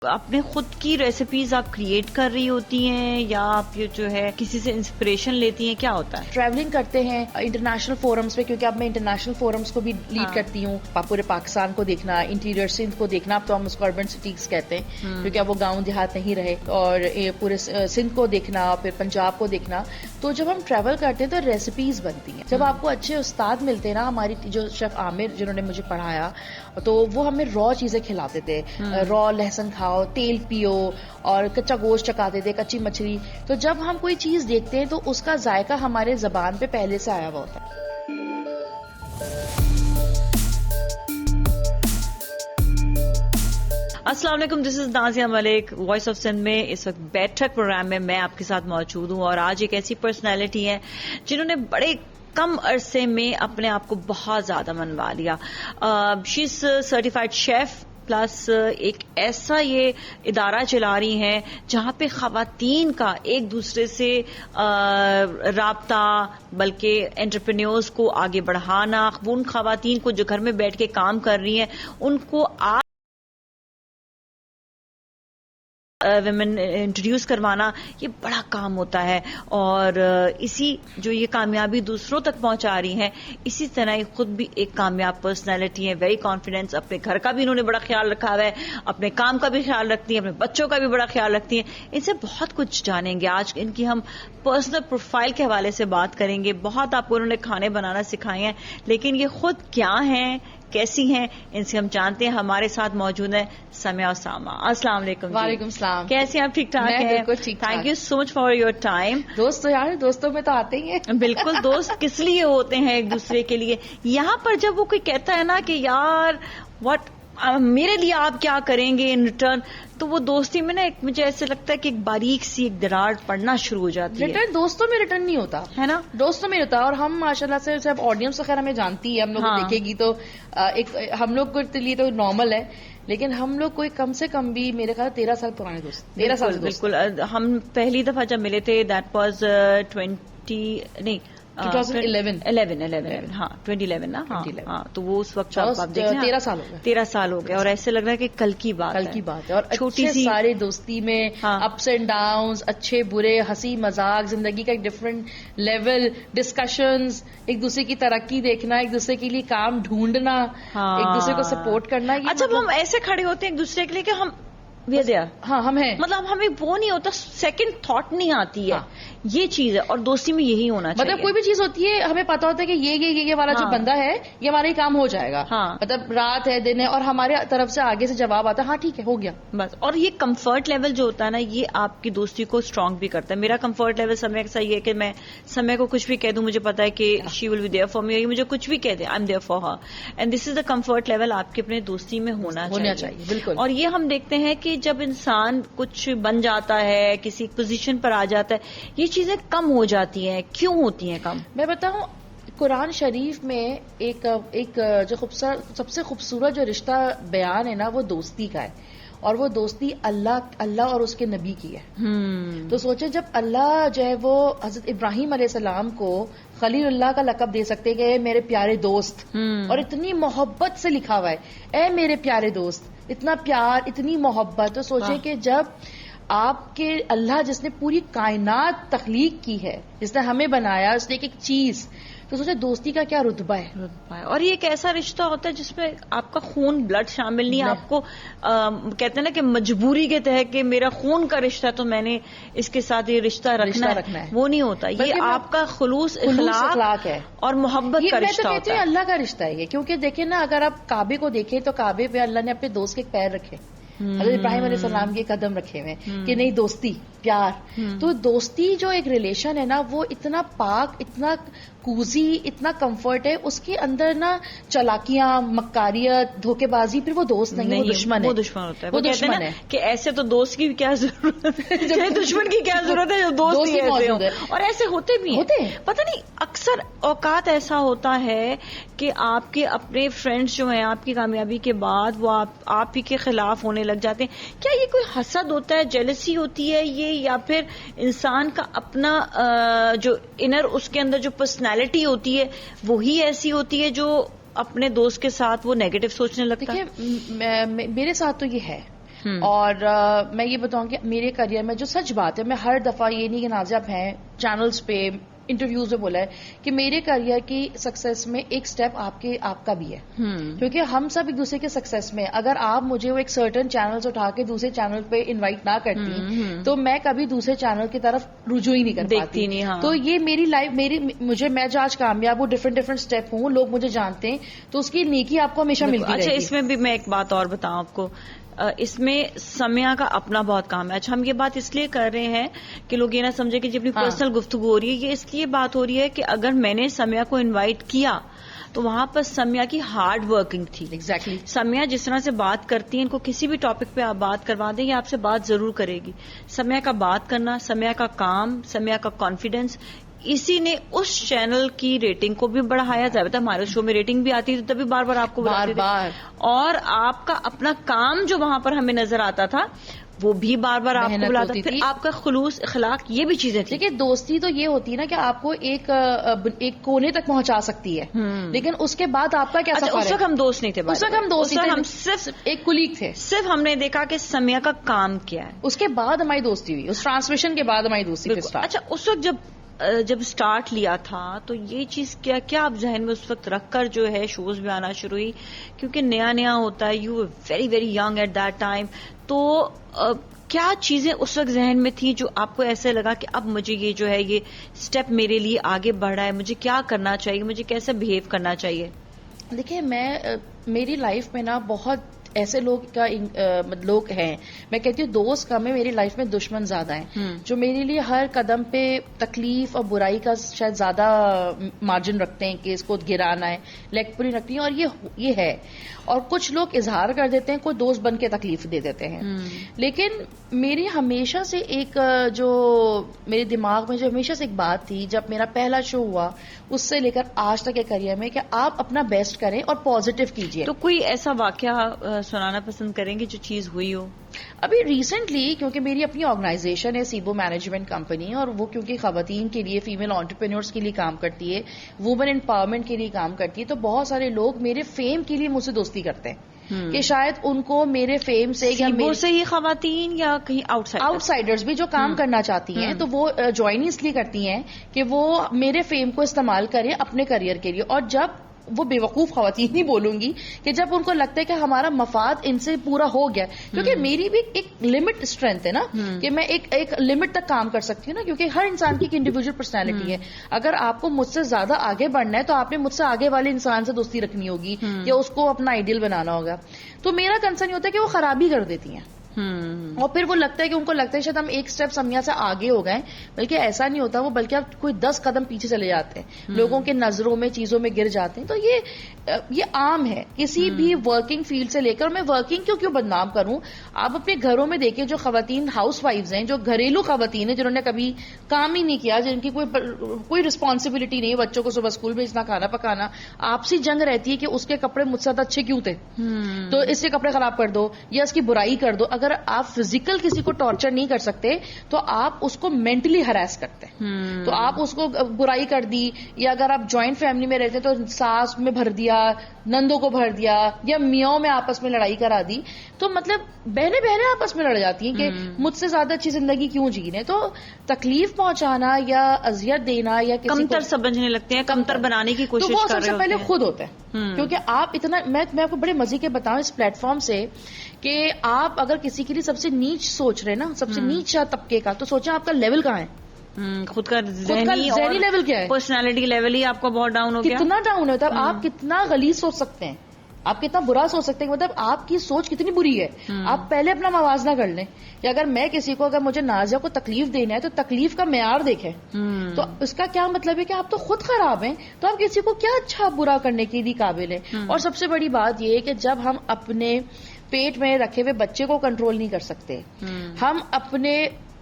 اپنے خود کی ریسیپیز آپ کریٹ کر رہی ہوتی ہیں یا آپ یہ جو ہے کسی سے انسپریشن لیتی ہیں، کیا ہوتا ہے؟ ٹریولنگ کرتے ہیں انٹرنیشنل فورمز پہ، کیونکہ اب میں انٹرنیشنل فورمز کو بھی لیڈ کرتی ہوں. پورے پاکستان کو دیکھنا، انٹیریئر سندھ کو دیکھنا. اب تو ہم اس کو اربن سٹیز کہتے ہیں کیونکہ اب وہ گاؤں دیہات نہیں رہے. اور پورے سندھ کو دیکھنا، پھر پنجاب کو دیکھنا. تو جب ہم ٹریول کرتے ہیں تو ریسیپیز بنتی ہیں. جب آپ کو اچھے استاد ملتے ہیں نا، ہماری جو شیف عامر جنہوں نے مجھے پڑھایا، تو وہ ہمیں را چیزیں کھلاتے تھے. را لہسن کھاؤ، تیل پیو، اور کچا گوشت چکاتے تھے، کچی مچھلی. تو جب ہم کوئی چیز دیکھتے ہیں تو اس کا ذائقہ ہمارے زبان پہ پہلے سے آیا ہوا ہوتا ہے. السلام علیکم، دس از نازیہ ملک، وائس آف سندھ میں اس وقت بیٹھک پروگرام میں آپ کے ساتھ موجود ہوں. اور آج ایک ایسی پرسنالٹی ہے جنہوں نے بڑے کم عرصے میں اپنے آپ کو بہت زیادہ منوا لیا. شی از سرٹیفائڈ شیف پلس ایک ایسا یہ ادارہ چلا رہی ہیں جہاں پہ خواتین کا ایک دوسرے سے رابطہ، بلکہ انٹرپرینیورز کو آگے بڑھانا، ان خواتین کو جو گھر میں بیٹھ کے کام کر رہی ہیں ان کو ویمن انٹروڈیوس کروانا، یہ بڑا کام ہوتا ہے. اور اسی جو یہ کامیابی دوسروں تک پہنچا رہی ہیں، اسی طرح ہی خود بھی ایک کامیاب پرسنالٹی ہے. ویری کانفیڈینس، اپنے گھر کا بھی انہوں نے بڑا خیال رکھا ہوا ہے، اپنے کام کا بھی خیال رکھتی ہیں، اپنے بچوں کا بھی بڑا خیال رکھتی ہیں. ان سے بہت کچھ جانیں گے. آج ان کی ہم پرسنل پروفائل کے حوالے سے بات کریں گے. بہت آپ کو انہوں نے کھانے بنانا سکھائے ہیں، لیکن یہ خود کیا ہیں، کیسی ہیں، ان سے ہم جانتے ہیں. ہمارے ساتھ موجود ہیں سمیہ اسامہ. السلام علیکم. وعلیکم السلام. کیسے ہیں آپ؟ ٹھیک ٹھاک ہیں؟ بالکل ٹھیک ٹھاک. Thank you so much for your time. دوست تو یار، دوستوں میں تو آتے ہی ہیں. بالکل، دوست کس لیے ہوتے ہیں؟ ایک دوسرے کے لیے. یہاں پر جب وہ کوئی کہتا ہے نا کہ یار واٹ میرے لیے آپ کیا کریں گے ان ریٹرن، تو وہ دوستی میں نا ایک مجھے ایسے لگتا ہے کہ ایک باریک سی ایک دراڑ پڑنا شروع ہو جاتی ہے. ریٹرن دوستوں میں ریٹرن نہیں ہوتا ہے نا، دوستوں میں ہوتا ہے. اور ہم ماشاءاللہ سے سب آڈینس وغیرہ ہمیں جانتی ہے، ہم لوگ دیکھے گی تو ایک ہم لوگ کے لیے تو نارمل ہے، لیکن ہم لوگ کوئی کم سے کم بھی میرے خیال 13 سال پرانے دوست. 13 سال. بالکل. ہم پہلی دفعہ جب ملے تھے دیٹ واز 2011. ہاں 2011 نا. ہاں تو وہ اس وقت 13 سال ہو گئے. 13 سال ہو گئے اور ایسے لگ رہا ہے کہ کل کی بات ہے. اور چھوٹی سی سارے دوستی میں اپس اینڈ ڈاؤنز، اچھے برے، ہنسی مذاق، زندگی کا ایک ڈفرنٹ لیول، ڈسکشنز، ایک دوسرے کی ترقی دیکھنا، ایک دوسرے کے لیے کام ڈھونڈنا، ایک دوسرے کو سپورٹ کرنا. اچھا ہم ایسے کھڑے ہوتے ہیں ایک دوسرے کے لیے کہ ہم ہیں، مطلب ہمیں وہ نہیں ہوتا، سیکنڈ تھاٹ نہیں آتی ہے. یہ چیز ہے اور دوستی میں یہی ہونا چاہیے. مطلب کوئی بھی چیز ہوتی ہے ہمیں پتا ہوتا ہے کہ یہ والا جو بندہ ہے یہ ہمارا ہی کام ہو جائے گا. مطلب رات ہے دن ہے اور ہمارے طرف سے آگے سے جواب آتا ہے ہاں ٹھیک ہے ہو گیا بس. اور یہ کمفرٹ لیول جو ہوتا ہے نا، یہ آپ کی دوستی کو اسٹرانگ بھی کرتا ہے. میرا کمفرٹ لیول سمے کا یہ ہے کہ میں سمے کو کچھ بھی کہہ دوں، مجھے پتا ہے کہ she will be there for me. مجھے کچھ بھی کہہ دے، I am there for her. And this is the comfort level آپ کے اپنے دوستی میں ہونا چاہیے. بالکل. اور یہ ہم دیکھتے ہیں کہ جب انسان کچھ بن جاتا ہے، کسی پوزیشن پر آ جاتا ہے، یہ چیزیں کم ہو جاتی ہیں. کیوں ہوتی ہیں کم؟ میں بتاؤں، قرآن شریف میں ایک جو سب سے خوبصورت جو رشتہ بیان ہے نا، وہ دوستی کا ہے. اور وہ دوستی اللہ اور اس کے نبی کی ہے. تو سوچے جب اللہ جو ہے وہ حضرت ابراہیم علیہ السلام کو خلیل اللہ کا لقب دے سکتے کہ اے میرے پیارے دوست، اور اتنی محبت سے لکھا ہوا ہے اے میرے پیارے دوست، اتنا پیار، اتنی محبت. تو سوچے کہ جب آپ کے اللہ جس نے پوری کائنات تخلیق کی ہے، جس نے ہمیں بنایا، اس نے ایک چیز، تو سوچے دوستی کا کیا رتبہ ہے. اور یہ ایک ایسا رشتہ ہوتا ہے جس میں آپ کا خون بلڈ شامل نہیں ہے. آپ کو کہتے ہیں نا کہ مجبوری کے تحت کہ میرا خون کا رشتہ تو میں نے اس کے ساتھ یہ رشتہ رکھنا ہے، وہ نہیں ہوتا. یہ آپ کا خلوص اخلاق ہے اور محبت کا رشتہ ہوتا ہے. اللہ کا رشتہ ہے یہ. کیونکہ دیکھیں نا، اگر آپ کعبے کو دیکھیں تو کعبے پہ اللہ نے اپنے دوست کے پیر رکھے، حضرت ابراہیم علیہ السلام کے قدم رکھے ہوئے کہ نہیں دوستی، پیار. تو دوستی جو ایک ریلیشن ہے نا، وہ اتنا پاک، اتنا کوزی، اتنا کمفرٹ ہے. اس کے اندر نا چلاکیاں، مکاریت، دھوکے بازی، پھر وہ دوست نہیں، وہ دشمن ہے. وہ دشمن ہوتا ہے. وہ دشمن ہے کہ ایسے تو دوست کی کیا ضرورت ہے، دشمن کی کیا ضرورت ہے، جو دوست ہی موجود ہے. اور ایسے ہوتے بھی ہیں. پتہ نہیں اکثر اوقات ایسا ہوتا ہے کہ آپ کے اپنے فرینڈز جو ہیں آپ کی کامیابی کے بعد وہ آپ ہی کے خلاف ہونے لگ جاتے ہیں. کیا یہ کوئی حسد ہوتا ہے، جیلسی ہوتی ہے یہ، یا پھر انسان کا اپنا جو انر اس کے اندر جو پرسنالٹی ہوتی ہے وہی ایسی ہوتی ہے جو اپنے دوست کے ساتھ وہ نیگیٹو سوچنے لگتا ہے؟ دیکھیے میرے ساتھ تو یہ ہے اور میں یہ بتاؤں کہ میرے کریئر میں جو سچ بات ہے، میں ہر دفعہ یہ نہیں کہ نازیہ آپ ہیں چینلز پہ انٹرویوز میں بولا ہے کہ میرے کریئر کی سکسیس میں ایک سٹیپ آپ کا بھی ہے، کیونکہ ہم سب ایک دوسرے کے سکسیس میں، اگر آپ مجھے وہ ایک سرٹن چینل اٹھا کے دوسرے چینل پہ انوائٹ نہ کرتی تو میں کبھی دوسرے چینل کی طرف رجوع ہی نہیں کر پاتی. تو یہ میری لائف میں جو آج کامیاب ہوں، ڈفرنٹ اسٹیپ ہوں، لوگ مجھے جانتے ہیں، تو اس کی نیکی آپ کو ہمیشہ ملتی رہے گی. اچھا، اس میں بھی میں ایک بات اور بتاؤں آپ کو، اس میں سمیہ کا اپنا بہت کام ہے. اچھا، ہم یہ بات اس لیے کر رہے ہیں کہ لوگ یہ نہ سمجھے کہ جب اپنی پرسنل گفتگو ہو رہی ہے، یہ اس لیے بات ہو رہی ہے کہ اگر میں نے سمیہ کو انوائٹ کیا تو وہاں پر سمیہ کی ہارڈ ورکنگ تھی. ایگزیکٹلی. سمیہ جس طرح سے بات کرتی ہیں، ان کو کسی بھی ٹاپک پہ آپ بات کروا دیں، یہ آپ سے بات ضرور کرے گی. سمیہ کا بات کرنا، سمیہ کا کام، سمیہ کا کانفیڈینس، اسی نے اس چینل کی ریٹنگ کو بھی بڑھایا. ظاہر ہمارے شو میں ریٹنگ بھی آتی تھی، تبھی بار بار آپ کو بلاتے تھے، اور آپ کا اپنا کام جو وہاں پر ہمیں نظر آتا تھا وہ بھی بار بار آپ کو بلاتا. پھر آپ کا خلوص، اخلاق، یہ بھی چیزیں تھیں. دیکھیے، دوستی تو یہ ہوتی ہے نا کہ آپ کو ایک کونے تک پہنچا سکتی ہے، لیکن اس کے بعد آپ کا کیا سفر ہے؟ اس وقت ہم دوست نہیں تھے، اس وقت ہم دوست نہیں تھے، ہم صرف ایک کلیگ تھے. صرف ہم نے دیکھا کہ سمیہ کا کام کیا ہے. اس کے بعد ہماری دوستی ہوئی، اس ٹرانسمیشن کے بعد ہماری دوستی ہوئی. اچھا، اس وقت جب اسٹارٹ لیا تھا تو یہ چیز کیا آپ ذہن میں اس وقت رکھ کر جو ہے شوز میں آنا شروع ہوئی؟ کیونکہ نیا ہوتا ہے، you very very young at that time. تو کیا چیزیں اس وقت ذہن میں تھی جو آپ کو ایسے لگا کہ اب مجھے یہ جو ہے یہ اسٹیپ میرے لیے آگے بڑھ رہا ہے، مجھے کیا کرنا چاہیے، مجھے کیسے بہیو کرنا چاہیے؟ دیکھیے، میری لائف میں نا بہت ایسے لوگ ہیں، میں کہتی ہوں دوست کم ہے، میری لائف میں دشمن زیادہ ہیں، جو میرے لیے ہر قدم پہ تکلیف اور برائی کا شاید زیادہ مارجن رکھتے ہیں کہ اس کو گرانا ہے، لیگ پوری رکھنی ہے. اور یہ ہے، اور کچھ لوگ اظہار کر دیتے ہیں، کوئی دوست بن کے تکلیف دے دیتے ہیں. لیکن میری ہمیشہ سے ایک جو میرے دماغ میں جو ہمیشہ سے ایک بات تھی، جب میرا پہلا شو ہوا اس سے لے کر آج تک کے کریئر میں، کہ آپ اپنا بیسٹ کریں اور پازیٹیو کیجیے. تو کوئی ایسا واقعہ سنانا پسند کریں گے جو چیز ہوئی ہو؟ ابھی ریسنٹلی، کیونکہ میری اپنی آرگنائزیشن ہے سیبو مینجمنٹ کمپنی، اور وہ کیونکہ خواتین کے لیے، فیمیل انٹرپرینورز کے لیے کام کرتی ہے، وومن امپاورمنٹ کے لیے کام کرتی ہے، تو بہت سارے لوگ میرے فیم کے لیے مجھ سے دوستی کرتے ہیں کہ شاید ان کو میرے فیم سے سیبو سے ہی خواتین یا کہیں آؤٹ سائڈرز بھی جو کام کرنا چاہتی ہیں، تو وہ جوائن اس لیے کرتی ہیں کہ وہ میرے فیم کو استعمال کریں اپنے کریئر کے لیے. اور جب وہ بے وقوف خواتین نہیں بولوں گی کہ جب ان کو لگتا ہے کہ ہمارا مفاد ان سے پورا ہو گیا، کیونکہ میری بھی ایک لمٹ اسٹرینتھ ہے نا کہ میں ایک لمٹ تک کام کر سکتی ہوں نا، کیونکہ ہر انسان کی ایک انڈیویجول پرسنالٹی ہے. اگر آپ کو مجھ سے زیادہ آگے بڑھنا ہے تو آپ نے مجھ سے آگے والے انسان سے دوستی رکھنی ہوگی یا اس کو اپنا آئیڈیل بنانا ہوگا. تو میرا کنسرن یہ ہوتا ہے کہ وہ خرابی کر دیتی ہیں، اور پھر وہ لگتا ہے کہ ان کو لگتا ہے شاید ہم ایک سٹیپ سمیہ سے آگے ہو گئے، بلکہ ایسا نہیں ہوتا، وہ بلکہ اب کوئی 10 قدم پیچھے چلے جاتے ہیں، لوگوں کے نظروں میں، چیزوں میں گر جاتے ہیں. تو یہ عام ہے کسی بھی ورکنگ فیلڈ سے لے کر. میں ورکنگ کیوں بدنام کروں؟ آپ اپنے گھروں میں دیکھیں، جو خواتین ہاؤس وائفز ہیں، جو گھریلو خواتین ہیں، جنہوں نے کبھی کام ہی نہیں کیا، جن کی کوئی رسپانسبلٹی نہیں، بچوں کو صبح اسکول بھیجنا، کھانا پکانا، آپسی جنگ رہتی ہے کہ اس کے کپڑے مجھ سے زیادہ اچھے کیوں تھے، تو اس کے کپڑے خراب کر دو یا اس کی برائی کر دو. اگر آپ فزیکل کسی کو ٹارچر نہیں کر سکتے تو آپ اس کو مینٹلی ہراس کرتے ہیں. تو آپ اس کو برائی کر دی، یا اگر آپ جوائنٹ فیملی میں رہتے تو ساس میں بھر دیا، نندوں کو بھر دیا، یا میاں میں آپس میں لڑائی کرا دی، تو مطلب بہنیں آپس میں لڑ جاتی ہیں کہ مجھ سے زیادہ اچھی زندگی کیوں جینے. تو تکلیف پہنچانا یا اذیت دینا یا کمتر سمجھنے لگتے ہیں، کمتر بنانے کی کوشش کر رہے ہوتے ہیں، تو وہ سب سے پہلے خود ہوتا ہے. کیونکہ آپ اتنا، میں آپ کو بڑے مزے کے بتاؤں اس پلیٹ فارم سے، کہ آپ اگر کسی کے لیے سب سے نیچ سوچ رہے نا، سب سے نیچا طبقے کا، تو سوچیں آپ کا لیول کہاں ہے، خود کا ذہنی لیول کیا ہے، پرسنالٹی لیول ہی آپ کا بہت ڈاؤن ہو گیا. کتنا ڈاؤن ہوتا ہے، آپ کتنا غلیظ سوچ سکتے ہیں، آپ کتنا برا سوچ سکتے ہیں، مطلب آپ کی سوچ کتنی بری ہے. آپ پہلے اپنا موازنہ کر لیں کہ اگر میں کسی کو، اگر مجھے نازیہ کو تکلیف دینا ہے تو تکلیف کا معیار دیکھیں. تو اس کا کیا مطلب ہے کہ آپ تو خود خراب ہیں، تو آپ کسی کو کیا اچھا برا کرنے کے لیے قابل ہیں. اور سب سے بڑی بات یہ ہے کہ جب ہم اپنے پیٹ میں رکھے ہوئے بچے کو کنٹرول نہیں کر سکتے، ہم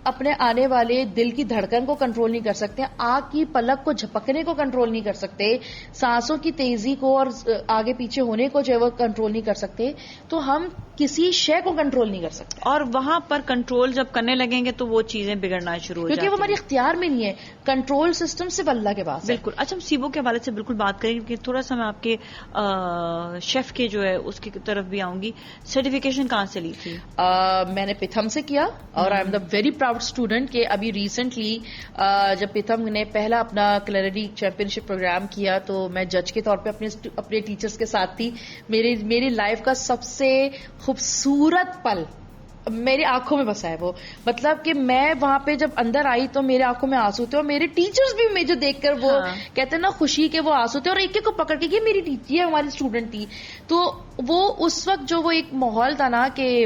اپنے آنے والے دل کی دھڑکن کو کنٹرول نہیں کر سکتے، آنکھ کی پلک کو جھپکنے کو کنٹرول نہیں کر سکتے، سانسوں کی تیزی کو اور آگے پیچھے ہونے کو جو ہے وہ کنٹرول نہیں کر سکتے، تو ہم کسی شے کو کنٹرول نہیں کر سکتے. اور وہاں پر کنٹرول جب کرنے لگیں گے تو وہ چیزیں بگڑنا شروع ہو جاتی ہیں, کیونکہ وہ ہمارے اختیار میں نہیں ہے. کنٹرول سسٹم صرف اللہ کے پاس ہے. بالکل. اچھا, ہم سیبو کے حوالے سے بالکل بات کریں گے, تھوڑا سا میں آپ کے شیف کے جو ہے اس کی طرف بھی آؤں گی. سرٹیفکیشن کہاں سے لی تھی؟ میں نے پیتھم سے کیا, اور I am the very proud student کہ ابھی ریسنٹلی جب پیتھم نے پہلا اپنا کلرری چیمپئن شپ پروگرام کیا تو میں جج کے طور پہ اپنے ٹیچرز کے ساتھ تھی. میری لائف کا سب سے خوبصورت پل میری آنکھوں میں بسا ہے وہ. مطلب کہ میں وہاں پہ جب اندر آئی تو میرے آنکھوں میں آنسو تھے, اور میرے ٹیچرز بھی مجھے دیکھ کر وہ کہتے ہیں نا خوشی کے وہ آنسو تھے, اور ایک ایک کو پکڑ کے کہ میری ٹیچر ہماری اسٹوڈنٹ تھی. تو وہ اس وقت جو وہ ایک ماحول تھا نا کہ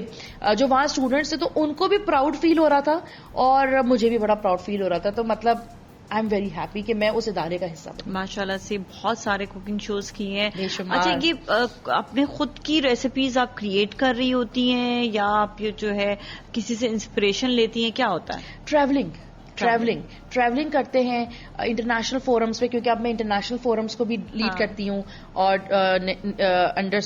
جو وہاں اسٹوڈنٹس تھے تو ان کو بھی پراؤڈ فیل ہو رہا تھا اور مجھے بھی بڑا پراؤڈ فیل ہو رہا تھا. تو مطلب آئی ایم ویری ہیپی کہ میں اس ادارے کا حصہ بنی. ماشاء اللہ سے بہت سارے کوکنگ شوز کیے ہیں. بے شمار. اچھا, یہ اپنے خود کی ریسیپیز آپ کریٹ کر رہی ہوتی ہیں یا آپ یہ جو ہے کسی سے انسپریشن لیتی ہیں, کیا ہوتا ہے؟ ٹریولنگ کرتے ہیں انٹرنیشنل فورمز پہ, کیونکہ اب میں انٹرنیشنل فورمز کو بھی لیڈ کرتی ہوں, اور انڈر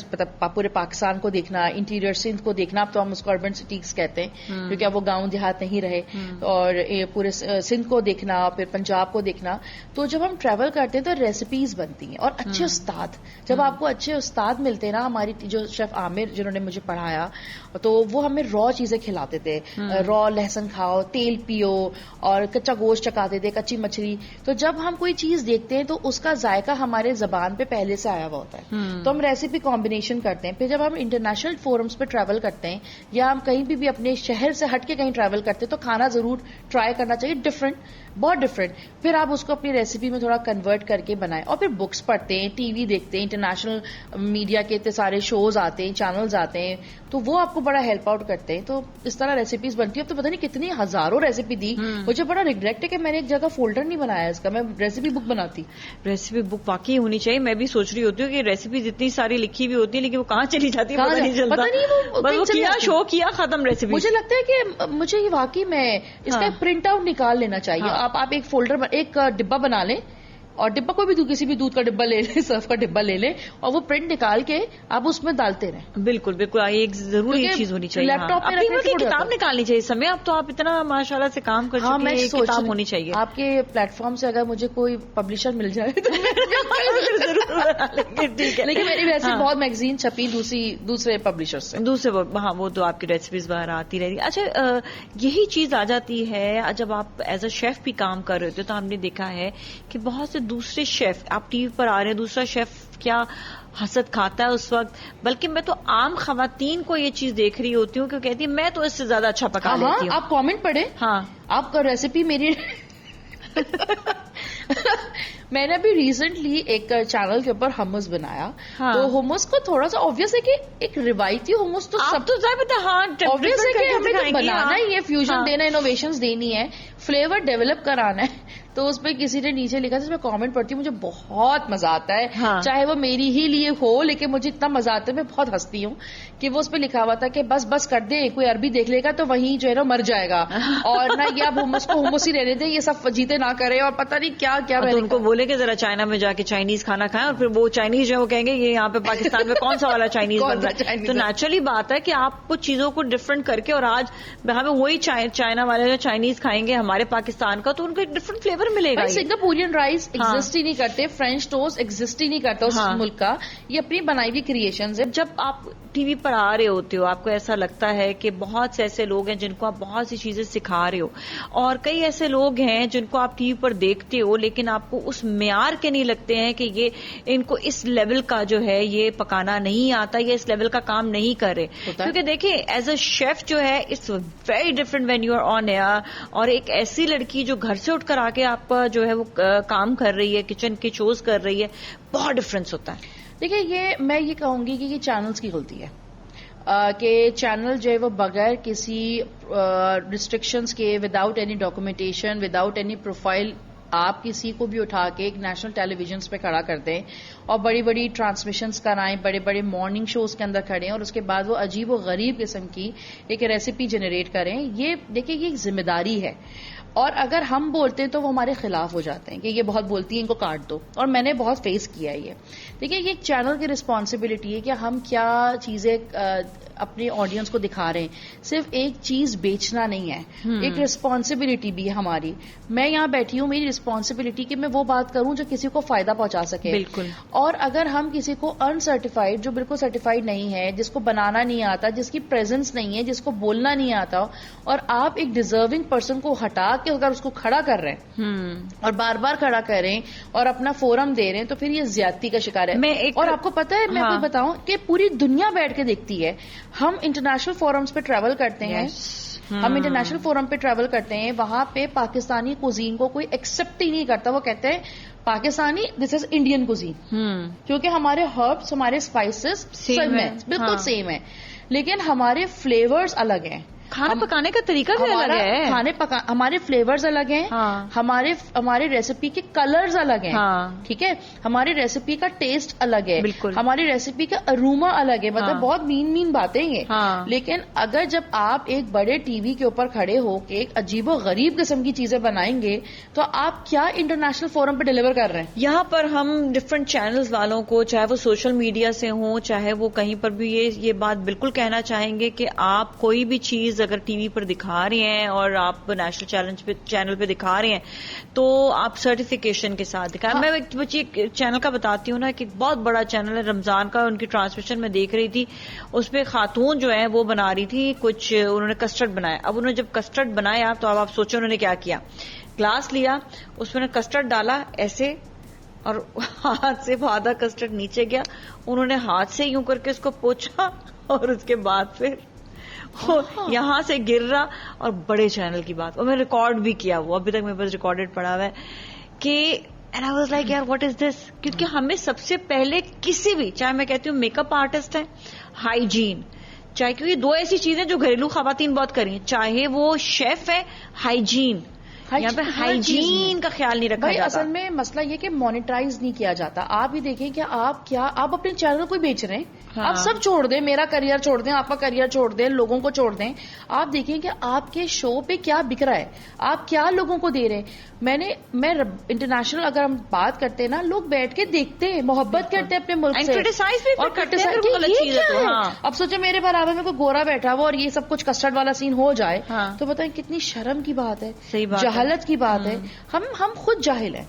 پورے پاکستان کو دیکھنا, انٹیریئر سندھ کو دیکھنا. اب تو ہم اس کو اربن سٹیز کہتے ہیں کیونکہ اب وہ گاؤں دیہات نہیں رہے, اور پورے سندھ کو دیکھنا, پھر پنجاب کو دیکھنا. تو جب ہم ٹریول کرتے ہیں تو ریسیپیز بنتی ہیں, اور اچھے استاد, جب آپ کو اچھے استاد ملتے ہیں نا, ہماری جو شیف عامر جنہوں نے مجھے پڑھایا تو وہ ہمیں را چیزیں کھلاتے تھے, را لہسن کھاؤ, تیل پیو, اور کچا گوشت چکاتے تھے, کچی مچھلی. تو جب ہم کوئی چیز دیکھتے ہیں تو اس کا ذائقہ ہمارے زبان پہ پہلے سے آیا ہوا ہوتا ہے, تو ہم ریسیپی کمبینیشن کرتے ہیں. پھر جب ہم انٹرنیشنل فورمز پہ ٹریول کرتے ہیں یا ہم کہیں بھی اپنے شہر سے ہٹ کے کہیں ٹریول کرتے ہیں تو کھانا ضرور ٹرائی کرنا چاہیے, بہت ڈفرینٹ. پھر آپ اس کو اپنی ریسیپی میں تھوڑا کنورٹ کر کے بنائیں, اور پھر بکس پڑھتے ہیں, ٹی وی دیکھتے ہیں, انٹرنیشنل میڈیا کے اتنے سارے شوز آتے ہیں, چینلز آتے ہیں, تو وہ آپ کو بڑا ہیلپ آؤٹ کرتے ہیں. تو اس طرح ریسیپیز بنتی ہے. اب تو پتہ نہیں کتنی ہزاروں ریسیپی دی. مجھے بڑا ریگریٹ ہے کہ میں نے ایک جگہ فولڈر نہیں بنایا اس کا, میں ریسیپی بک بناتی. ریسیپی بک واقعی ہونی چاہیے. میں بھی سوچ رہی ہوتی ہوں کہ ریسیپیز اتنی ساری لکھی ہوئی ہوتی ہیں لیکن وہ کہاں چلی جاتی ہے پتہ نہیں چلتا. بس وہ کیا شو کیا ختم ریسیپی. مجھے لگتا ہے کہ مجھے یہ واقعی میں اس کا ایک پرنٹ آؤٹ نکال لینا چاہیے. آپ ایک فولڈر ایک ڈبہ بنا لیں, اور ڈبہ کوئی بھی کسی بھی دودھ کا ڈبہ لے لیں, سرف کا ڈبہ لے لیں, اور وہ پرنٹ نکال کے آپ اس میں ڈالتے رہیں. بالکل بالکل, ایک ضروری چیز ہونی چاہیے. لیپ ٹاپ میں کتاب نکالنی چاہیے سمے. اب تو آپ اتنا ماشاءاللہ سے کام کر چکے ہیں, کتاب ہونی چاہیے. آپ کے پلیٹ فارم سے اگر مجھے کوئی پبلشر مل جائے تو لیکن میری ویسے بہت میگزین چھپی دوسرے پبلشر سے, ہاں وہ تو آپ کی ریسیپیز باہر آتی رہتی. اچھا, یہی چیز آ جاتی ہے جب آپ ایز اے شیف بھی کام کر رہے ہوتے تو ہم نے دیکھا ہے کہ بہت سے دوسرے شیف, آپ ٹی وی پر آ رہے ہیں, دوسرا شیف کیا حسد کھاتا ہے اس وقت. بلکہ میں تو عام خواتین کو یہ چیز دیکھ رہی ہوتی ہوں کہ کہتی ہے میں تو اس سے زیادہ اچھا پکا لیتی ہوں. آپ کامنٹ پڑھیں, ہاں آپ کا ریسیپی میری میں نے ابھی ریسنٹلی ایک چینل کے اوپر ہمس بنایا, تو ہمس کو تھوڑا سا آبویس ہے کہ ایک روایتی ہمس تو سب تو آبویس ہے کہ ہمیں بنانا ہی ہے, فیوژن دینا, انوویشنز دینی ہے, فلیور ڈیولپ کرانا ہے. تو اس پہ کسی نے نیچے لکھا, جس میں کامنٹ پڑھتی ہوں مجھے بہت مزہ آتا ہے, چاہے وہ میری ہی لیے ہو, لیکن مجھے اتنا مزہ آتا ہے, میں بہت ہنستی ہوں کہ وہ اس پہ لکھا ہوا تھا کہ بس کر دے, کوئی عربی دیکھ لے گا تو وہیں جو ہے نا مر جائے گا, اور نہ یہ اب ہمس کو ہمس ہی رہنے دیں, یہ سب جیتے نہ کرے, اور پتہ نہیں کیا کیا. تو ان کو بولے کہ ذرا چائنا میں جا کے چائنیز کھانا کھائیں, اور پھر وہ چائنیز جو ہے وہ کہیں گے یہ یہاں پہ پاکستان میں کون سا والا چائنیز بن رہا ہے. تو نیچرلی بات ہے کہ آپ کچھ چیزوں کو ڈفرنٹ کر کے, اور آج ہمیں وہی چائنا والے جو چائنیز کھائیں گے ہمارے پاکستان کا, تو ان کو ایک ڈفرنٹ فلیور ملے گا. سنگاپورین رائس ایگزسٹ ہی نہیں کرتے, فرینچ ٹوسٹ ایگزسٹ ہی نہیں کرتا اس ملک کا, یہ اپنی بنائی ہوئی کریشنز ہے. جب آپ ٹی وی پر آ رہے ہوتے ہو آپ کو ایسا لگتا ہے کہ بہت سے ایسے لوگ ہیں جن کو آپ بہت سی چیزیں سکھا رہے ہو, اور کئی ایسے لوگ ہیں جن کو آپ ٹی وی پر دیکھتے ہو لیکن آپ کو اس معیار کے نہیں لگتے ہیں کہ یہ ان کو اس لیول کا جو ہے یہ پکانا نہیں آتا, یا اس لیول کا کام نہیں کر رہے. کیونکہ دیکھیں ایز اے شیف جو ہے it's very different when you are on air, اور ایک ایسی لڑکی جو گھر سے اٹھ کر آ کے آپ کا جو ہے وہ کام کر رہی ہے, کچن کے شوز کر رہی ہے, بہت ڈفرنس ہوتا ہے. دیکھیے میں یہ کہوں گی کہ یہ چینلز کی غلطی ہے کہ چینل جو ہے وہ بغیر کسی ریسٹرکشنز کے, without any documentation, without any profile آپ کسی کو بھی اٹھا کے ایک نیشنل ٹیلی ویژنس پہ کھڑا کر دیں اور بڑی بڑی ٹرانسمیشنز کرائیں, بڑے بڑے مارننگ شوز کے اندر کھڑے ہیں, اور اس کے بعد وہ عجیب و غریب قسم کی ایک ریسیپی جنریٹ کریں, یہ دیکھیں یہ ایک ذمہ داری ہے. اور اگر ہم بولتے ہیں تو وہ ہمارے خلاف ہو جاتے ہیں کہ یہ بہت بولتی ہیں, ان کو کاٹ دو. اور میں نے بہت فیس کیا ہے یہ. دیکھیں یہ ایک چینل کی رسپانسبلٹی ہے کہ ہم کیا چیزیں اپنے آڈینس کو دکھا رہے ہیں. صرف ایک چیز بیچنا نہیں ہے, ایک رسپانسبلٹی بھی ہے ہماری. میں یہاں بیٹھی ہوں, میری رسپانسبلٹی کہ میں وہ بات کروں جو کسی کو فائدہ پہنچا سکے. بالکل. اور اگر ہم کسی کو انسرٹیفائڈ, جو بالکل سرٹیفائڈ نہیں ہے, جس کو بنانا نہیں آتا, جس کی پریزنس نہیں ہے, جس کو بولنا نہیں آتا, اور آپ ایک ڈیزرونگ پرسن کو ہٹا کے اگر اس کو کھڑا کر رہے ہیں اور بار بار کھڑا کر رہے ہیں اور اپنا فورم دے رہے ہیں, تو پھر یہ زیادتی کا شکار ہے. اور آپ کو پتا ہے, میں آپ کو بتاؤں کہ پوری دنیا بیٹھ کے دیکھتی ہے. ہم انٹرنیشنل فورمز پہ ٹریول کرتے ہیں, ہم انٹرنیشنل فورم پہ ٹریول کرتے ہیں, وہاں پہ پاکستانی کوزین کو کوئی ایکسپٹ ہی نہیں کرتا. وہ کہتے ہیں پاکستانی دس از انڈین کوزین, کیونکہ ہمارے ہربس, ہمارے اسپائسز سیم ہیں, بالکل سیم ہیں, لیکن ہمارے فلیورز الگ ہیں. کھانا پکانے کا طریقہ بھی الگ ہے, ہمارے فلیورز الگ ہیں, ہمارے ریسیپی کے کلرز الگ ہیں, ٹھیک ہے, ہماری ریسیپی کا ٹیسٹ الگ ہے, ہماری ریسیپی کا اروما الگ ہے. مطلب بہت مین باتیں یہ. لیکن اگر جب آپ ایک بڑے ٹی وی کے اوپر کھڑے ہو کے ایک عجیب و غریب قسم کی چیزیں بنائیں گے, تو آپ کیا انٹرنیشنل فورم پہ ڈیلیور کر رہے ہیں؟ یہاں پر ہم ڈفرنٹ چینلز والوں کو, چاہے وہ سوشل میڈیا سے ہوں, چاہے وہ کہیں پر بھی, یہ بات بالکل کہنا چاہیں گے کہ آپ کوئی بھی چیز اگر ٹی وی پر دکھا رہے ہیں اور آپ نیشنل چینل پہ دکھا رہے ہیں, تو آپ سرٹیفیکیشن کے ساتھ دکھائیں. میں ایک چینل کا بتاتی ہوں نا, کہ بہت بڑا چینل ہے رمضان کا, ان کی ٹرانسمیشن میں دیکھ رہی تھی, اس پہ خاتون جو ہے وہ بنا رہی تھی کچھ, انہوں نے کسٹرڈ بنایا. اب انہوں نے جب کسٹرڈ بنایا تو اب آپ سوچیں انہوں نے کیا, گلاس لیا, اس میں نے کسٹرڈ ڈالا ایسے, اور ہاتھ سے آدھا کسٹرڈ نیچے گیا, انہوں نے ہاتھ سے یوں کر کے اس کو پوچھا, اور اس کے بعد پھر یہاں سے گر رہا. اور بڑے چینل کی بات, اور میں ریکارڈ بھی کیا, وہ ابھی تک میرے پاس ریکارڈڈ پڑا ہوا ہے, کہ اینڈ آئی واز لائک یار واٹ از دس. کیونکہ ہمیں سب سے پہلے کسی بھی, چاہے میں کہتی ہوں میک اپ آرٹسٹ ہیں, ہائیجین, چاہے کیونکہ دو ایسی چیزیں جو گھریلو خواتین بہت کریں, چاہے وہ شیف ہے, ہائیجین, یہاں پہ ہائیجین کا خیال نہیں رکھا جاتا. اصل میں مسئلہ یہ کہ مانیٹائز نہیں کیا جاتا. آپ ہی دیکھیں کہ آپ اپنے چینل کو بیچ رہے ہیں, آپ سب چھوڑ دیں, میرا کریئر چھوڑ دیں, آپ کا کریئر چھوڑ دیں, لوگوں کو چھوڑ دیں. آپ دیکھیں کہ آپ کے شو پہ کیا بک رہا ہے, آپ کیا لوگوں کو دے رہے ہیں. میں انٹرنیشنل اگر ہم بات کرتے ہیں نا, لوگ بیٹھ کے دیکھتے ہیں, محبت کرتے ہیں اپنے ملک سے, اور اب سوچے میرے برابر میں کوئی گورا بیٹھا ہوا اور یہ سب کچھ کسٹرڈ والا سین ہو جائے, تو بتائیں کتنی شرم کی بات ہے, جہالت کی بات ہے. ہم خود جاہل ہیں.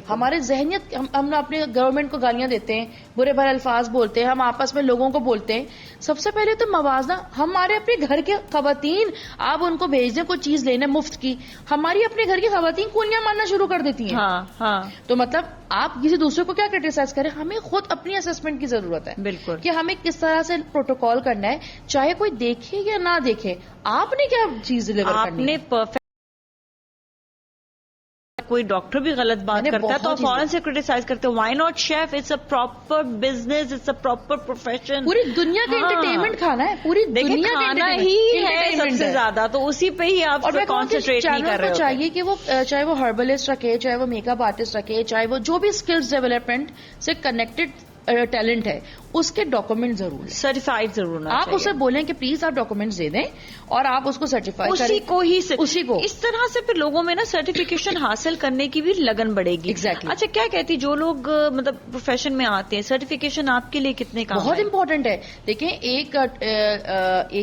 ہمارے ذہنیت, ہم اپنے گورنمنٹ کو گالیاں دیتے ہیں, برے بھرے الفاظ بولتے ہیں, ہم آپس میں لوگوں کو بولتے ہیں. سب سے پہلے تو موازنہ, ہمارے اپنے گھر کے خواتین, آپ ان کو بھیج دیں کوئی چیز لینے مفت کی, ہماری اپنے گھر کی خواتین کونیاں مارنا شروع کر دیتی ہیں. تو مطلب آپ کسی دوسرے کو کیا کرٹیسائز کریں, ہمیں خود اپنی اسسمنٹ کی ضرورت ہے. بالکل, کہ ہمیں کس طرح سے پروٹوکال کرنا ہے, چاہے کوئی دیکھے یا نہ دیکھے. آپ نے کیا چیز ڈیلیور کرنی ہے. کوئی ڈاکٹر بھی غلط بات کرتا ہے تو فوراً سے کرٹیسائز کرتے ہیں, why not chef, it's a proper business, it's a proper profession. پوری دنیا کا انٹرٹینمنٹ کھانا ہے, پوری دنیا کھانا ہی ہے سب سے زیادہ, تو اسی پہ ہی آپ کانسنٹریٹ نہیں کر رہے. چاہیے کہ وہ چاہے وہ ہربلسٹ رکھے, چاہے وہ میک اپ آرٹسٹ رکھے, چاہے وہ جو بھی اسکلز ڈیولپمنٹ سے کنیکٹڈ ٹیلنٹ ہے, اس کے ڈاکومنٹ ضرور سرٹیفائڈ ضرور. آپ اسے بولیں کہ پلیز آپ ڈاکومنٹ دے دیں اور آپ اس کو سرٹیفائی کریں, اسی کو. اس طرح سے پھر لوگوں میں نا سرٹیفکیشن حاصل کرنے کی بھی لگن بڑھے گی. ایگزیکٹلی. اچھا کیا کہتی, جو لوگ مطلب پروفیشن میں آتے ہیں, سرٹیفکیشن آپ کے لیے کتنے کام بہت امپورٹنٹ ہے. دیکھیں ایک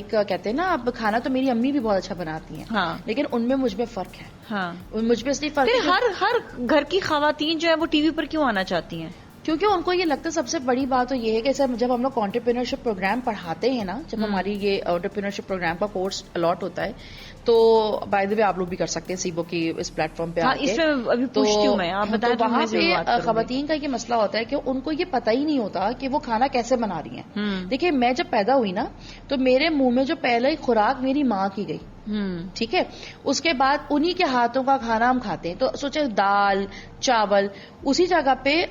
کہتے ہیں نا, اب کھانا تو میری امی بھی بہت اچھا بناتی ہیں, لیکن ان میں مجھ میں فرق ہے. مجھ میں اس لیے فرق ہے, ہر گھر کی خواتین جو ہے وہ ٹی وی پر کیوں آنا چاہتی ہیں, کیونکہ ان کو یہ لگتا ہے. سب سے بڑی بات تو یہ ہے کہ جب ہم لوگ انٹرپرینورشپ پروگرام پڑھاتے ہیں نا, جب ہماری یہ انٹرپرینورشپ پروگرام کا کورس الاٹ ہوتا ہے, تو بائی دی وے آپ لوگ بھی کر سکتے ہیں سیبو کی اس پلیٹ فارم پہ. اس میں ابھی پوچھتی ہوں میں, آپ بتائیں. وہاں پہ خواتین کا یہ مسئلہ ہوتا ہے کہ ان کو یہ پتہ ہی نہیں ہوتا کہ وہ کھانا کیسے بنا رہی ہیں. دیکھیے میں جب پیدا ہوئی نا, تو میرے منہ میں جو پہلے خوراک میری ماں کی گئی, ٹھیک ہے, اس کے بعد انہی کے ہاتھوں کا کھانا ہم کھاتے ہیں. تو سوچے دال چاول, اسی جگہ پہ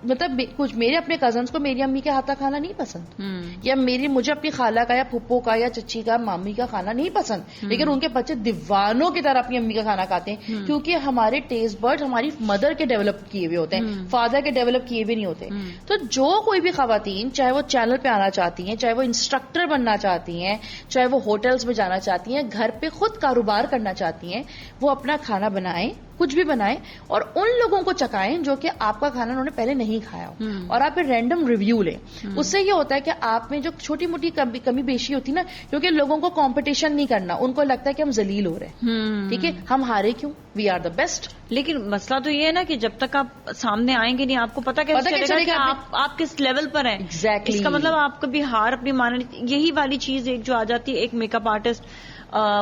مطلب کچھ میرے اپنے کزنس کو میری امی کے ہاتھ کا کھانا نہیں پسند، یا مجھے اپنی خالہ کا یا پھپھو کا یا چچی کا مامی کا کھانا نہیں پسند، لیکن ان کے بچے دیوانوں کی طرح اپنی امی کا کھانا کھاتے ہیں، کیونکہ ہمارے ٹیسٹ برڈ ہماری مدر کے ڈیولپ کیے ہوئے ہوتے ہیں، فادر کے ڈیولپ کیے ہوئے نہیں ہوتے. تو جو کوئی بھی خواتین چاہے وہ چینل پہ آنا چاہتی ہیں، چاہے وہ انسٹرکٹر بننا چاہتی ہیں، چاہے وہ ہوٹلز میں جانا چاہتی ہیں، گھر پہ خود کاروبار کرنا چاہتی ہیں، وہ اپنا کھانا بنائیں، کچھ بھی بنائیں اور ان لوگوں کو چکھائیں جو کہ آپ کا کھانا انہوں نے پہلے نہیں کھایا ہو، اور آپ پھر رینڈم ریویو لیں. اس سے یہ ہوتا ہے کہ آپ میں جو چھوٹی موٹی کمی بیشی ہوتی نا، کیونکہ لوگوں کو کمپٹیشن نہیں کرنا، ان کو لگتا ہے کہ ہم ذلیل ہو رہے ہیں، ٹھیک ہے، ہم ہارے کیوں، وی آر دا بیسٹ. لیکن مسئلہ تو یہ ہے نا کہ جب تک آپ سامنے آئیں گے نہیں، آپ کو پتا کیسے چلے گا کہ آپ کس لیول پر ہیں. Exactly. اس کا مطلب آپ کبھی ہار اپنی ماننے. یہی والی چیز ایک جو آ جاتی ہے، ایک میک اپ آرٹسٹ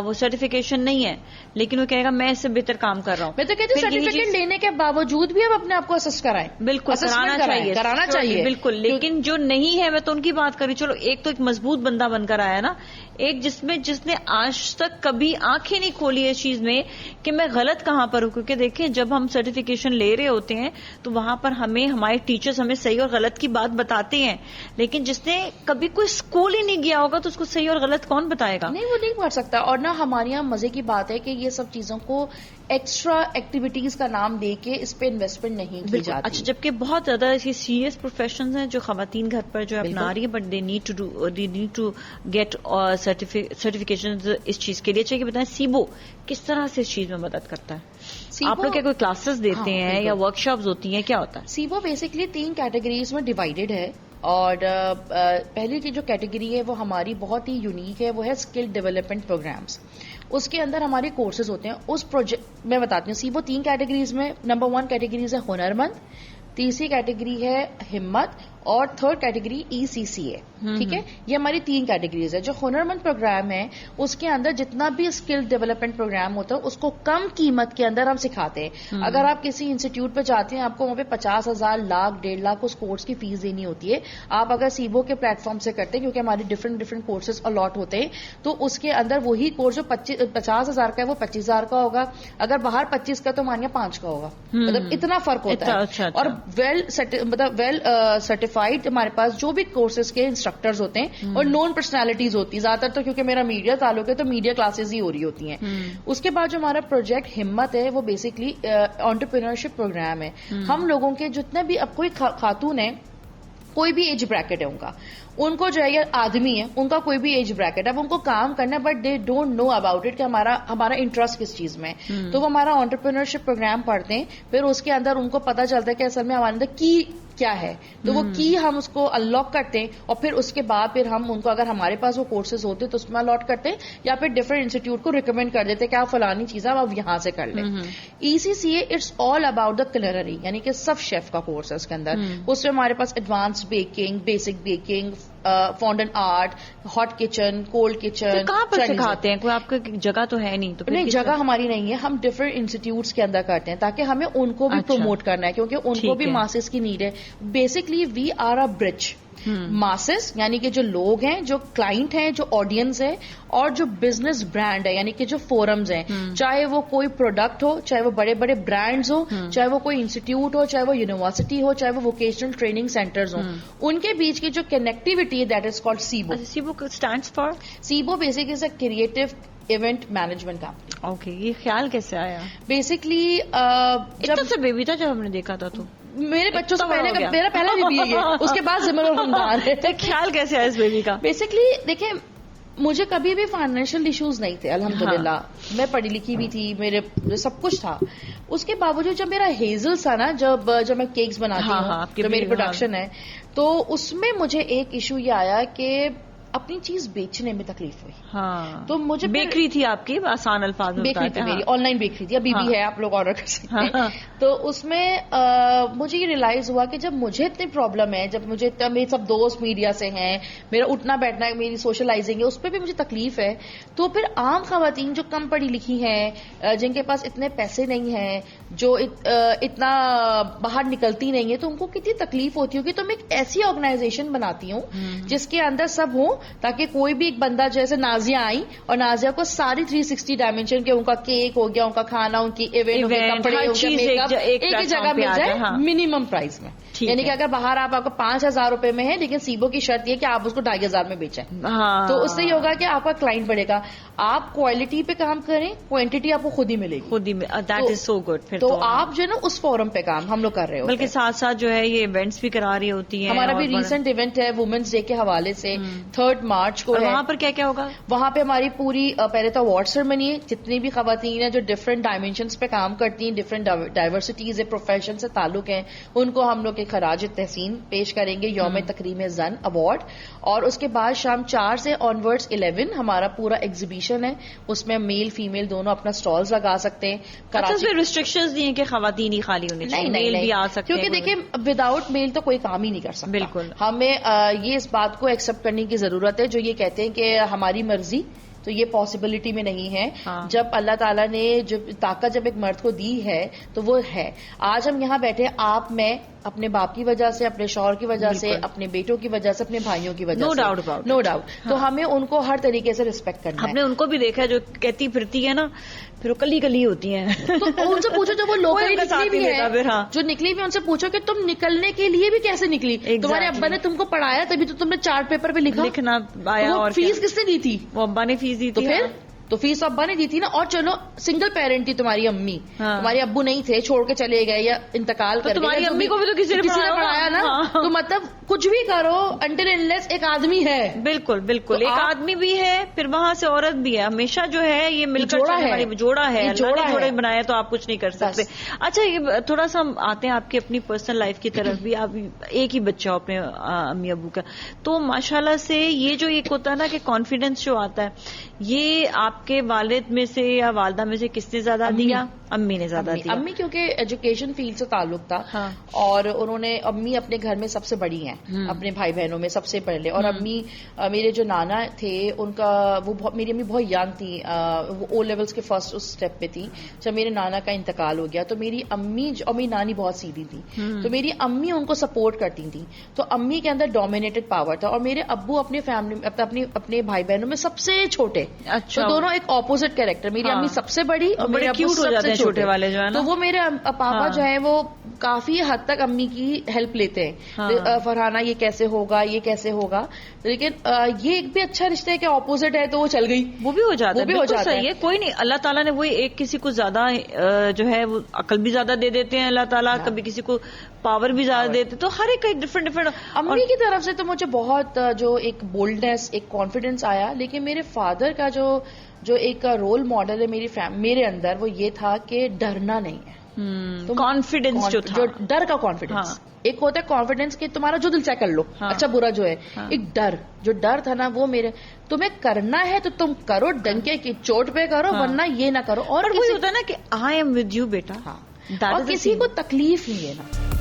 وہ سرٹیفکیشن نہیں ہے لیکن وہ کہے گا میں اس سے بہتر کام کر رہا ہوں. میں تو کہتی ہوں سرٹیفکیٹ لینے کے باوجود بھی ہم اپنے آپ کو اسس کرائیں. بالکل کرانا چاہیے بالکل. لیکن جو نہیں ہے، میں تو ان کی بات کر رہی. چلو ایک تو ایک مضبوط بندہ بن کر آیا نا، ایک جس نے آج تک کبھی آنکھیں نہیں کھولی اس چیز میں کہ میں غلط کہاں پر ہوں. کیونکہ دیکھیں جب ہم سرٹیفکیشن لے رہے ہوتے ہیں تو وہاں پر ہمارے ٹیچرز ہمیں صحیح اور غلط کی بات بتاتے ہیں، لیکن جس نے کبھی کوئی اسکول ہی نہیں گیا ہوگا تو اس کو صحیح اور غلط کون بتائے گا؟ نہیں، وہ نہیں پڑھ سکتا. اور نہ ہمارے یہاں مزے کی بات ہے کہ یہ سب چیزوں کو ایکسٹرا ایکٹیویٹیز کا نام دے کے اس پہ انویسٹمنٹ نہیں کی جاتی. اچھا، جبکہ بہت زیادہ ایسی سیریس پروفیشنز ہیں جو خواتین گھر پر جو اپنا رہی ہیں، but they need to get certification اس چیز کے لیے. چاہیے بتائیں سیبو کس طرح سے اس چیز میں مدد کرتا ہے؟ آپ لوگ کیا کوئی کلاسز دیتے ہیں یا ورک شاپس ہوتی ہیں، کیا ہوتا ہے؟ سیبو بیسکلی 3 کیٹیگریز میں ڈیوائیڈڈ ہے. اور پہلی کی جو کیٹیگری ہے وہ ہماری بہت ہی یونیک ہے، وہ ہے اسکل ڈیولپمنٹ پروگرامز. اس کے اندر ہمارے کورسز ہوتے ہیں. اس پروجیکٹ میں بتاتی ہوں. سیبو 3 کیٹیگریز میں، نمبر 1 کیٹیگریز ہے ہنرمند، تیسری کیٹیگری ہے ہمت، اور 3rd کیٹیگری ECCA. ٹھیک ہے، یہ ہماری 3 کیٹیگریز ہے. جو ہنرمند پروگرام ہے اس کے اندر جتنا بھی اسکل ڈیولپمنٹ پروگرام ہوتا ہے اس کو کم قیمت کے اندر ہم سکھاتے ہیں. اگر آپ کسی انسٹیٹیوٹ پہ جاتے ہیں، آپ کو وہاں پہ 50,000 لاکھ 1.5 لاکھ اس کورس کی فیس دینی ہوتی ہے. آپ اگر سیبو کے پلیٹ فارم سے کرتے ہیں، کیونکہ ہمارے ڈفرنٹ کورسز الاٹ ہوتے ہیں، تو اس کے اندر وہی کورس جو 50,000 کا ہے وہ 25,000 کا ہوگا. اگر باہر 25 کا تو مانیے 5 کا ہوگا. مطلب اتنا فرق ہوتا ہے. اور ویل سرٹیفائڈ ہمارے پاس جو بھی کورسز کے انسٹرکٹرز ہوتے ہیں اور نون پرسنالٹیز ہوتی ہیں زیادہ تر. تو کیونکہ میرا میڈیا تعلق ہے تو میڈیا کلاسز ہی ہو رہی ہوتی ہیں. اس کے بعد جو ہمارا پروجیکٹ ہمت ہے وہ بیسکلی انٹرپرینورشپ پروگرام ہے. ہم لوگوں کے جتنے بھی، اب کوئی خاتون ہے، کوئی بھی ایج بریکٹ ہے ان کو جو ہے، یا آدمی ہے، ان کا کوئی بھی ایج بریکٹ ہے، اب ان کو کام کرنا ہے but they don't know about it کہ ہمارا انٹرسٹ کس چیز میں. تو وہ ہمارا انٹرپرینورشپ پروگرام پڑھتے ہیں. پھر اس کے اندر ان کو پتا چلتا ہے کہ اصل میں ہمارے اندر کی کیا ہے. تو وہ کی ہم اس کو انلاک کرتے ہیں، اور پھر اس کے بعد پھر ہم ان کو، اگر ہمارے پاس وہ کورسز ہوتے تو اس میں الاٹ کرتے ہیں، یا پھر ڈفرنٹ انسٹیٹیوٹ کو ریکمینڈ کر دیتے کہ آپ فلانی چیز آپ یہاں سے کر لیں. ECCA it's all about the culinary, یعنی کہ سب شیف کا کورس ہے اس کے اندر. اس میں ہمارے پاس advance baking, basic baking, fondant art, hot kitchen, cold kitchen. کہاں پر سکھاتے ہیں؟ کوئی آپ کی جگہ تو ہے نہیں؟ تو نہیں، جگہ ہماری نہیں ہے. ہم ڈفرنٹ انسٹیٹیوٹس کے اندر کرتے ہیں تاکہ ہمیں ان کو بھی پروموٹ کرنا ہے، کیونکہ ان کو بھی ماسز کی نیڈ ہے. Basically we are a bridge. Masses یعنی کہ جو لوگ ہیں، جو کلائنٹ ہیں، جو آڈینس ہے، اور جو بزنس برانڈ ہے، یعنی کہ جو فورمز ہیں، چاہے وہ کوئی پروڈکٹ ہو، چاہے وہ بڑے بڑے برانڈز ہو، چاہے وہ کوئی انسٹیٹیوٹ ہو، چاہے وہ یونیورسٹی ہو، چاہے وہ ووکیشنل ٹریننگ سینٹرز ہوں، ان کے بیچ کی جو کنیکٹیوٹی ہے، that is called Cibo. Cibo stands for? Cibo basically is a creative event management company. Okay, یہ خیال کیسے آیا؟ بیسکلی جب سے بیبی تھا، جب ہم نے دیکھا تھا تو میرے بچوں سے پہلے میرا پہلا بیبی ہے، اس کے بعد ذمہ الرحمان ہے. خیال کیسے آیا اس بیبی کا؟ بیسکلی دیکھیں، مجھے کبھی بھی فائنینشیل ایشوز نہیں تھے الحمدللہ. میں پڑھی لکھی بھی تھی، میرے سب کچھ تھا. اس کے باوجود جب میرا ہیزل تھا نا، جب میں کیکس بناتی ہوں، جو میری پروڈکشن ہے، تو اس میں مجھے ایک ایشو یہ آیا کہ اپنی چیز بیچنے میں تکلیف ہوئی. ہاں، تو مجھے بیکری تھی آپ کی، آسان الفاظ میں بیکری تھی میری، آن لائن بیکری تھی، ابھی بھی ہے، آپ لوگ آرڈر کر سکتے ہیں. تو اس میں مجھے یہ ریئلائز ہوا کہ جب مجھے اتنی پرابلم ہے، جب مجھے میرے سب دوست میڈیا سے ہیں، میرا اٹھنا بیٹھنا ہے، میری سوشلائزنگ ہے، اس پہ بھی مجھے تکلیف ہے. تو پھر عام خواتین جو کم پڑھی لکھی ہیں، جن کے پاس اتنے پیسے نہیں ہیں، جو اتنا باہر نکلتی نہیں ہے، تو ان کو کتنی تکلیف ہوتی ہوگی. تو میں ایک ایسی آرگنائزیشن بناتی ہوں جس کے اندر سب ہوں، تاکہ کوئی بھی ایک بندہ، جیسے نازیہ آئی اور نازیہ کو ساری 360 ڈائمینشن کے، ان کا کیک ہو گیا، ان کا کھانا، ان کی ایونٹ، کپڑے ہو گیا، میک اپ، ایک ہی جگہ مل جائے منیمم پرائز میں. یعنی کہ اگر باہر آپ کو 5,000 روپے میں ہے لیکن سیبو کی شرط یہ کہ آپ اس کو 2,500 میں بیچیں, تو اس سے یہ ہوگا کہ آپ کا کلائنٹ بڑھے گا. آپ کوالٹی پہ کام کریں, کوانٹٹی آپ کو خود ہی ملے گی, خود ہی. That is so good. تو آپ جو ہے نا اس فورم پہ کام ہم لوگ کر رہے ہو, بلکہ ساتھ ساتھ جو ہے یہ ایونٹس بھی کرا رہی ہوتی ہیں. ہمارا بھی ریسنٹ ایونٹ ہے وومنس ڈے کے حوالے سے 3 مارچ کو ہے. وہاں پر کیا کیا ہوگا؟ وہاں پہ ہماری پوری پہلے تو اوارڈ سیرمنی ہے. جتنی بھی خواتین ہیں جو ڈفرنٹ ڈائمینشنز پہ کام کرتی ہیں, ڈفرنٹ ڈائیورسٹیز پروفیشن سے تعلق ہیں, ان کو ہم لوگ ایک خراج تحسین پیش کریں گے, یوم تکریم زن ایوارڈ. اور اس کے بعد شام 4 سے آنورڈز 11 ہمارا پورا ایگزیبیشن ہے. اس میں میل فیمیل دونوں اپنا سٹالز لگا سکتے ہیں. کراچی ریسٹرکشنز نہیں ہیں کہ خواتین ہی خالی ہونی چاہیے, میل بھی آ سکتے ہیں, کیونکہ دیکھیں وداؤٹ میل تو کوئی کام ہی نہیں کر سکتا. بالکل. ہمیں یہ اس بات کو ایکسپٹ کرنے کی ضرورت ہے جو یہ کہتے ہیں کہ ہماری مرضی, تو یہ پاسبلٹی میں نہیں ہے. جب اللہ تعالیٰ نے طاقت جب ایک مرد کو دی ہے تو وہ ہے. آج ہم یہاں بیٹھے, آپ میں اپنے باپ کی وجہ سے, اپنے شوہر کی وجہ سے, اپنے بیٹوں کی وجہ سے, اپنے بھائیوں کی وجہ سے, نو ڈاؤٹ. تو ہمیں ان کو ہر طریقے سے ریسپیکٹ کرنا ہے. ہم نے ان کو بھی دیکھا جو کہتی پھرتی ہے نا, پھر وہ کلی کلی ہوتی ہیں. تو ان سے پوچھو جو وہ لوکلی نکلی بھی ہے, جو نکلی بھی ان سے پوچھو کہ تم نکلنے کے لیے بھی کیسے نکلی. تمہارے ابا نے تم کو پڑھایا تبھی تو تم نے چارٹ پیپر پہ لکھنا آیا. اور فیس کس نے دی تھی؟ وہ ابا نے فیس دی تھی. تو پھر تو فیس ابا نے دی تھی نا. اور چلو سنگل پیرنٹ تھی تمہاری امی, تمہارے ابو نہیں تھے, چھوڑ کے چلے گئے یا انتقال کر گئے, تمہاری امی کو بھی تو کسی نے پڑھایا نا. تو مطلب کچھ بھی کرو انٹل انلیس ایک آدمی ہے. بالکل بالکل, ایک آدمی بھی ہے, پھر وہاں سے عورت بھی ہے. ہمیشہ جو ہے یہ مل کر جوڑا ہے, جوڑا بنایا تو آپ کچھ نہیں کر سکتے. اچھا یہ تھوڑا سا آتے ہیں آپ کی اپنی پرسنل لائف کی طرف بھی. آپ ایک ہی بچہ ہو اپنے امی ابو کا, تو ماشاءاللہ سے یہ جو ایک ہوتا ہے نا کہ کانفیڈینس جو آتا ہے, یہ آپ کے والد میں سے یا والدہ میں سے کس نے زیادہ دیا؟ امی نے زیادہ دیا. امی کیونکہ ایجوکیشن فیلڈ سے تعلق تھا, اور انہوں نے, امی اپنے گھر میں سب سے بڑی ہیں, اپنے بھائی بہنوں میں سب سے پہلے. اور امی, میرے جو نانا تھے ان کا, وہ میری امی بہت ینگ تھی, وہ او لیولز کے فرسٹ اس اسٹیپ پہ تھی جب میرے نانا کا انتقال ہو گیا. تو میری امی اور میری نانی بہت سیدھی تھی, تو میری امی ان کو سپورٹ کرتی تھی. تو امی کے اندر ڈومینیٹڈ پاور تھا. اور میرے ابو اپنے فیملی اپنے بھائی بہنوں میں سب سے چھوٹے. تو دونوں ایک اپوزٹ کیریکٹر. میری امی سب سے بڑی اور میرے ابو سب سے چھوٹے والے جو ہے. تو وہ میرے پاپا جو ہے وہ کافی حد تک امی کی ہیلپ لیتے ہیں. فرحانہ یہ کیسے ہوگا, یہ کیسے ہوگا. لیکن یہ ایک بھی اچھا رشتہ ہے کہ اپوزٹ ہے تو وہ چل گئی, وہ بھی ہو جاتا ہے. کوئی نہیں, اللہ تعالیٰ نے وہی ایک کسی کو زیادہ جو ہے وہ عقل بھی زیادہ دے دیتے ہیں اللہ تعالیٰ, کبھی کسی کو پاور بھی زیادہ دیتے, تو ہر ایک کا ایک ڈفرنٹ. امی کی طرف سے تو مجھے بہت جو ایک بولڈنس, ایک کانفیڈنس آیا. لیکن میرے فادر کا جو ایک رول ماڈل ہے میرے اندر, وہ یہ تھا کہ ڈرنا نہیں ہے. کانفیڈنس جو ڈر کا کانفیڈنس, ایک ہوتا ہے کانفیڈنس کہ تمہارا جو دل چاہے کر لو, اچھا برا جو ہے. ایک ڈر تھا نا, وہ میرے, تمہیں کرنا ہے تو تم کرو, ڈنکے کی چوٹ پہ کرو, ورنہ یہ نہ کرو. اور وہی ہوتا ہے نا کہ آئی ایم ود یو بیٹا, اور کسی کو تکلیف نہیں ہے نا.